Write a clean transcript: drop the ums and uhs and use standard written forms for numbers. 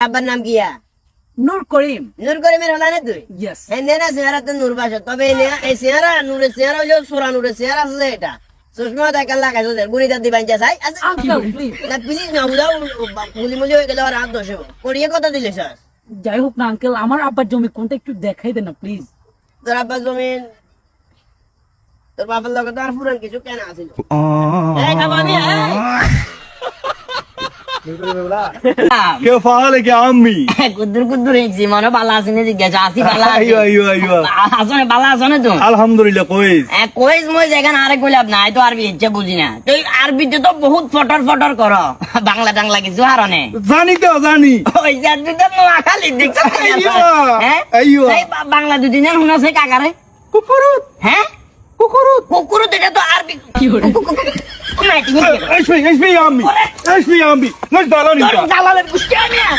আব্বার নাম কিয়া? নূর করিম। নূর করিমের হলা না তুই? ইয়েস। এই নেনা চেহারা তো নূর বাসা, তবে এই চেহারা নূরের চেহারা হইলেও সোরা নূরের চেহারা আছে যে এটা। চশমা দেখা লাগাইছো যে গুড়ি দাদি বাঞ্চা চাই আছে। Uncle please. না প্লিজ না উদাও গুলি মুলি হয়ে গেলে আর হাত দোষে করিয়ে কথা দিলে স্যার। যাই হোক না আঙ্কেল, আমার আব্বার জমি কোনটা একটু দেখাই দেন না প্লিজ। তোর আব্বার জমিন তোর বাবার লগে তো আর পুরান কিছু কেন আছিল? এই খাবানি كيف حالك يا عمي؟ কুদ্দুর কুদ্দুর হইছি মনে ভালো আছে না জিজ্ঞাসা আসি ভালো আছি। ايوه ايوه ايوه আসলে ভালো আছো না তুমি? الحمد لله كويس কইস মই যেখানে আরেক কইলাম না তো আরবি ইচ্ছা বুঝি না তুই আরবিতে তো বহুত ফটর ফটর কর বাংলা টাংলা কিছু হারনে জানি তো জানি ওই যে তুই তো নোয়াখালী দেখছ হ্যাঁ ايوه এই বাংলা দুদিনের শুনাছে কাকারে كوكروت হ্যাঁ كوكروت কুকুরু এটা তো আরবি কি হলো? ايش في يا عمي؟ ايش في يا عمي؟ ليش زعلان انت؟ জালালের গুষ্টি আনিয়া